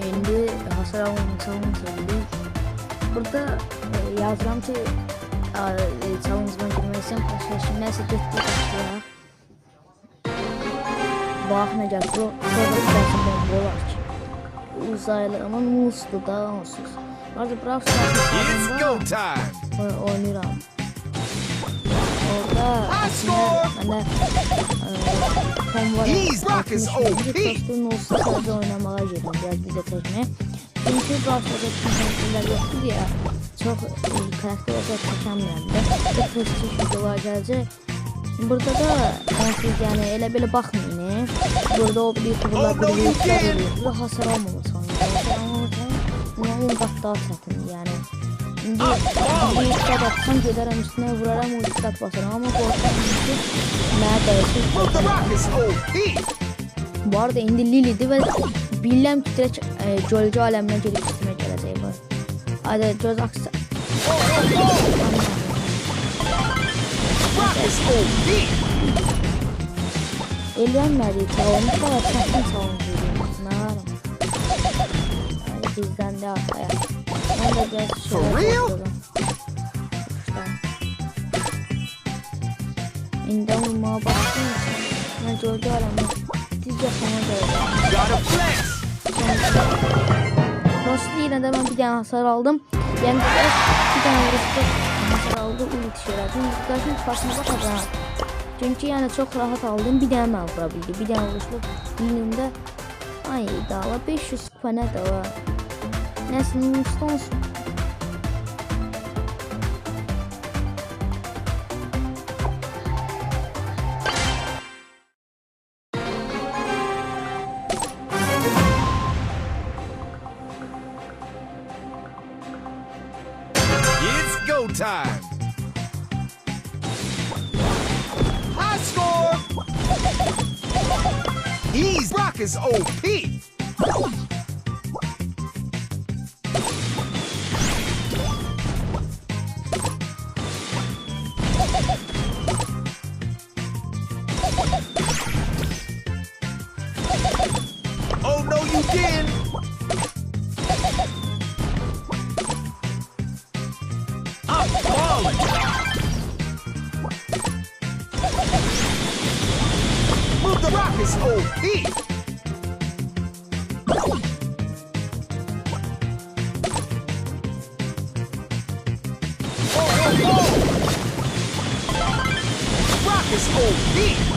Endi hasar almamasını söyleyeyim. Burada yazıram ki challenge'ıma girmeysen PlayStation neyse getdi başlayaq. Bax nə gəl, burada bir bomba olar ki. Uzaylığımın muslu da onsuz. Orada Brawl Stars'ın oynayıram. Orada mənə tom var. Kostüm olsa sadece oynamağa gedirəm, biraz bizə çəkmək. Çünkü Brawl Stars'da karakterlər yoxdur deyə çox karakter olsa çəkəmirəm də. Çok prestij videolar gələcək. Burada da onsuz yəni elə belə baxmayın. Burada o youtuberlar bir videolar veriyor. Burada hasar almaması var. Hasar almaması var. 10 qat daha çətin yəni. İndi bir istat atsam gedərəm üstünə vuraram, o istat basarım. Amma qorxam ki mənə dəyişir. Bu arada indi Lili'dir və bilirəm ki direkt gölgə aləminə gedib üstümə gələcək bu. Hadi göz aksa. Eləyənmədik, çalınmış var, çətin çalınmış. Nə varım? Bizdən də arkaya. Mən də biraz şöyle qoydum. İndi vurmağa başlayın için. Mən gölgə aləminə diz yaxama qoydum. Rosli yine de ben bir tane hasar aldım. Yani bir tane hasar aldı, ulti şeylerden. Zaten farkına bakacağım. Çünkü yani çok rahat aldım. Bir tane vurabildi. Bir tane vuruşlu bilimde. Ay dağla 500 kupa ne de var. Neyse Muston. Go time. High score. He's Brock is OP. Oh no, you didn't. Move the rock is OP. Oh. Rock is OP.